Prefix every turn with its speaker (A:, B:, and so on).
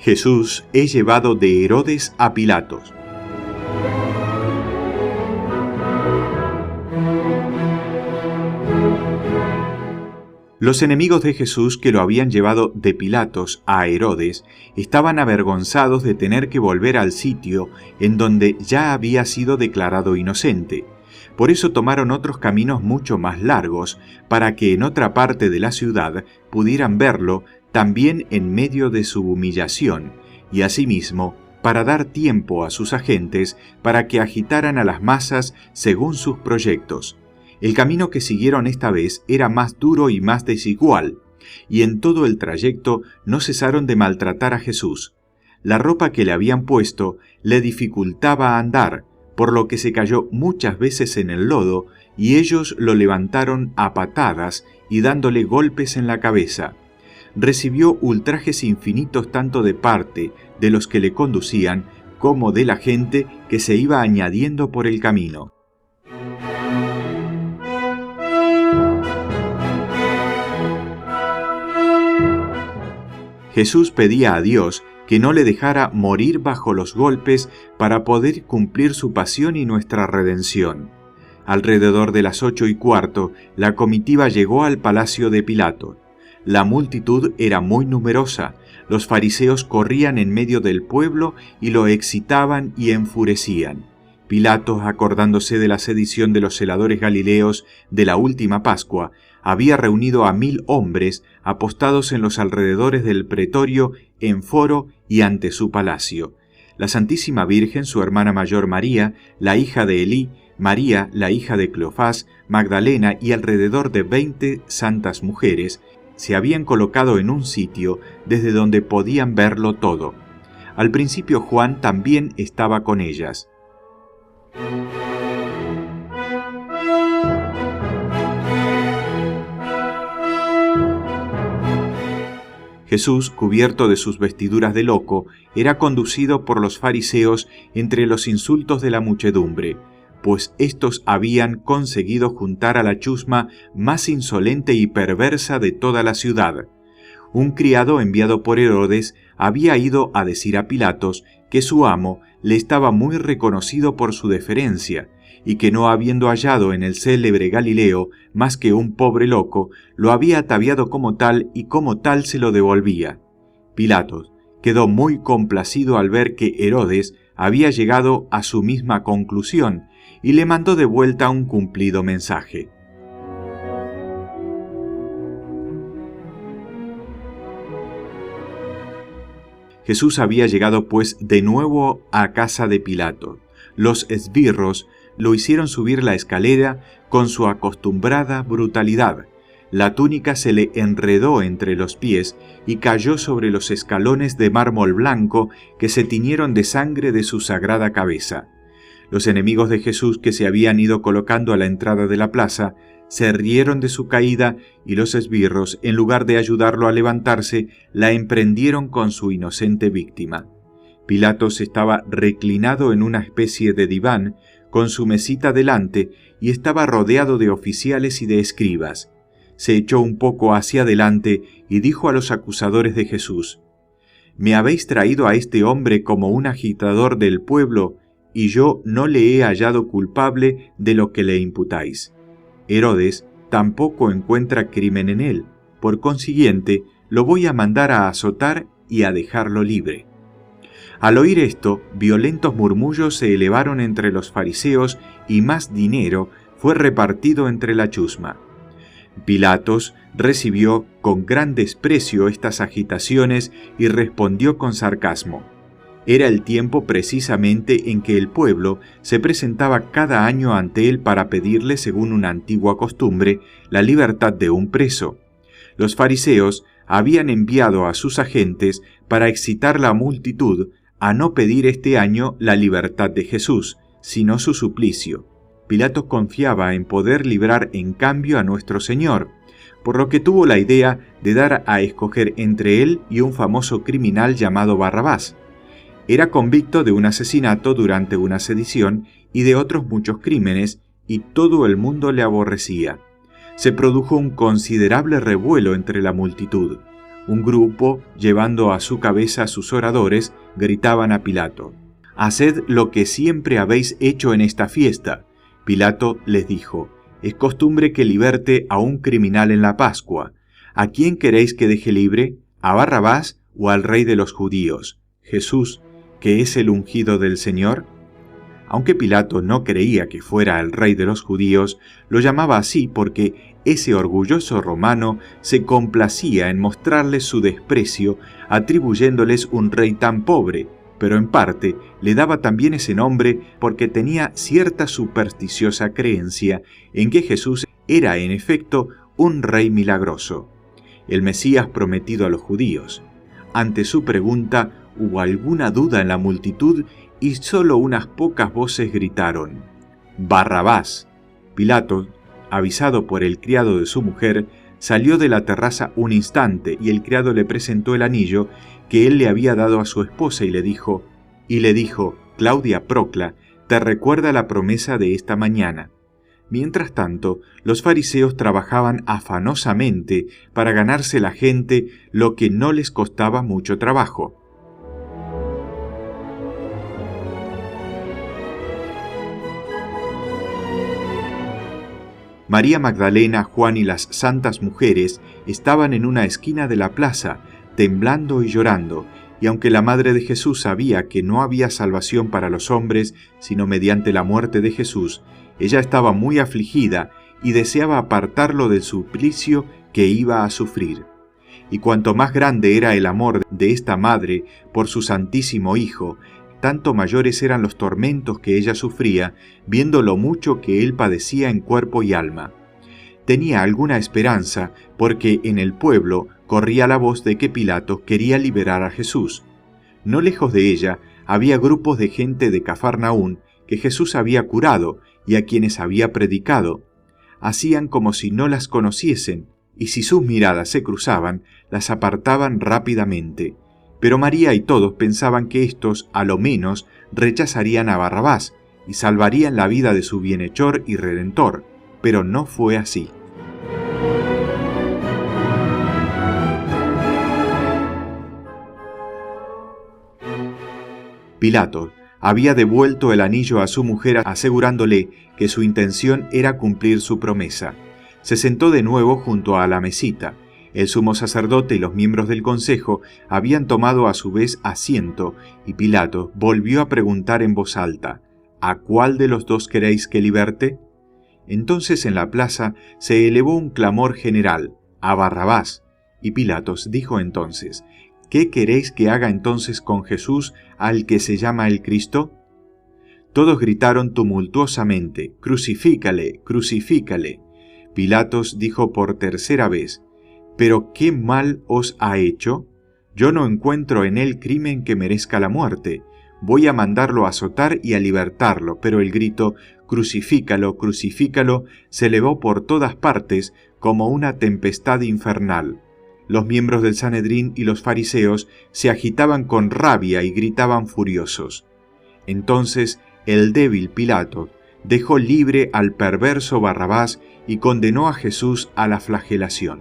A: Jesús es llevado de Herodes a Pilatos. Los enemigos de Jesús que lo habían llevado de Pilatos a Herodes estaban avergonzados de tener que volver al sitio en donde ya había sido declarado inocente. Por eso tomaron otros caminos mucho más largos, para que en otra parte de la ciudad pudieran verlo también en medio de su humillación, y asimismo para dar tiempo a sus agentes para que agitaran a las masas según sus proyectos. El camino que siguieron esta vez era más duro y más desigual, y en todo el trayecto no cesaron de maltratar a Jesús. La ropa que le habían puesto le dificultaba andar, por lo que se cayó muchas veces en el lodo, y ellos lo levantaron a patadas y dándole golpes en la cabeza. Recibió ultrajes infinitos tanto de parte de los que le conducían, como de la gente que se iba añadiendo por el camino. Jesús pedía a Dios que no le dejara morir bajo los golpes para poder cumplir su pasión y nuestra redención. Alrededor de las 8:15, la comitiva llegó al palacio de Pilato. La multitud era muy numerosa, los fariseos corrían en medio del pueblo y lo excitaban y enfurecían. Pilato, acordándose de la sedición de los celadores galileos de la última Pascua, había reunido a 1000 hombres apostados en los alrededores del pretorio, en foro y ante su palacio. La Santísima Virgen, su hermana mayor María, la hija de Elí, María, la hija de Cleofás, Magdalena y alrededor de 20 santas mujeres se habían colocado en un sitio desde donde podían verlo todo. Al principio Juan también estaba con ellas. Jesús, cubierto de sus vestiduras de loco, era conducido por los fariseos entre los insultos de la muchedumbre, pues éstos habían conseguido juntar a la chusma más insolente y perversa de toda la ciudad. Un criado enviado por Herodes había ido a decir a Pilatos que su amo le estaba muy reconocido por su deferencia, y que no habiendo hallado en el célebre Galileo más que un pobre loco, lo había ataviado como tal y como tal se lo devolvía. Pilatos quedó muy complacido al ver que Herodes había llegado a su misma conclusión y le mandó de vuelta un cumplido mensaje. Jesús había llegado pues de nuevo a casa de Pilato. Los esbirros lo hicieron subir la escalera con su acostumbrada brutalidad. La túnica se le enredó entre los pies y cayó sobre los escalones de mármol blanco que se tiñeron de sangre de su sagrada cabeza. Los enemigos de Jesús que se habían ido colocando a la entrada de la plaza se rieron de su caída y los esbirros, en lugar de ayudarlo a levantarse, la emprendieron con su inocente víctima. Pilatos estaba reclinado en una especie de diván, con su mesita delante, y estaba rodeado de oficiales y de escribas. Se echó un poco hacia adelante y dijo a los acusadores de Jesús: «Me habéis traído a este hombre como un agitador del pueblo, y yo no le he hallado culpable de lo que le imputáis. Herodes tampoco encuentra crimen en él, por consiguiente, lo voy a mandar a azotar y a dejarlo libre». Al oír esto, violentos murmullos se elevaron entre los fariseos y más dinero fue repartido entre la chusma. Pilatos recibió con gran desprecio estas agitaciones y respondió con sarcasmo. Era el tiempo precisamente en que el pueblo se presentaba cada año ante él para pedirle, según una antigua costumbre, la libertad de un preso. Los fariseos habían enviado a sus agentes para excitar la multitud a no pedir este año la libertad de Jesús, sino su suplicio. Pilatos confiaba en poder librar en cambio a nuestro Señor, por lo que tuvo la idea de dar a escoger entre él y un famoso criminal llamado Barrabás. Era convicto de un asesinato durante una sedición y de otros muchos crímenes, y todo el mundo le aborrecía. Se produjo un considerable revuelo entre la multitud. Un grupo, llevando a su cabeza a sus oradores, gritaban a Pilato: «Haced lo que siempre habéis hecho en esta fiesta». Pilato les dijo: «Es costumbre que liberte a un criminal en la Pascua. ¿A quién queréis que deje libre? ¿A Barrabás o al rey de los judíos, Jesús, que es el ungido del Señor?». Aunque Pilato no creía que fuera el rey de los judíos, lo llamaba así porque ese orgulloso romano se complacía en mostrarles su desprecio, atribuyéndoles un rey tan pobre, pero en parte le daba también ese nombre porque tenía cierta supersticiosa creencia en que Jesús era en efecto un rey milagroso, el Mesías prometido a los judíos. Ante su pregunta hubo alguna duda en la multitud y solo unas pocas voces gritaron: «Barrabás». Pilato, avisado por el criado de su mujer, salió de la terraza un instante y el criado le presentó el anillo que él le había dado a su esposa y le dijo: «Claudia Procla, te recuerda la promesa de esta mañana». Mientras tanto, los fariseos trabajaban afanosamente para ganarse la gente, lo que no les costaba mucho trabajo. María Magdalena, Juan y las santas mujeres estaban en una esquina de la plaza, temblando y llorando, y aunque la madre de Jesús sabía que no había salvación para los hombres, sino mediante la muerte de Jesús, ella estaba muy afligida y deseaba apartarlo del suplicio que iba a sufrir. Y cuanto más grande era el amor de esta madre por su Santísimo Hijo, tanto mayores eran los tormentos que ella sufría, viendo lo mucho que él padecía en cuerpo y alma. Tenía alguna esperanza, porque en el pueblo corría la voz de que Pilato quería liberar a Jesús. No lejos de ella había grupos de gente de Cafarnaún que Jesús había curado y a quienes había predicado. Hacían como si no las conociesen, y si sus miradas se cruzaban, las apartaban rápidamente. Pero María y todos pensaban que éstos, a lo menos, rechazarían a Barrabás y salvarían la vida de su bienhechor y redentor, pero no fue así. Pilato había devuelto el anillo a su mujer asegurándole que su intención era cumplir su promesa. Se sentó de nuevo junto a la mesita. El sumo sacerdote y los miembros del consejo habían tomado a su vez asiento, y Pilato volvió a preguntar en voz alta: «¿A cuál de los dos queréis que liberte?». Entonces en la plaza se elevó un clamor general: «¡A Barrabás!». Y Pilatos dijo entonces: «¿Qué queréis que haga entonces con Jesús, al que se llama el Cristo?». Todos gritaron tumultuosamente: «¡Crucifícale, crucifícale!». Pilatos dijo por tercera vez: «¿Pero qué mal os ha hecho? Yo no encuentro en él crimen que merezca la muerte. Voy a mandarlo a azotar y a libertarlo». Pero el grito «Crucifícalo, crucifícalo» se elevó por todas partes como una tempestad infernal. Los miembros del Sanedrín y los fariseos se agitaban con rabia y gritaban furiosos. Entonces el débil Pilato dejó libre al perverso Barrabás y condenó a Jesús a la flagelación.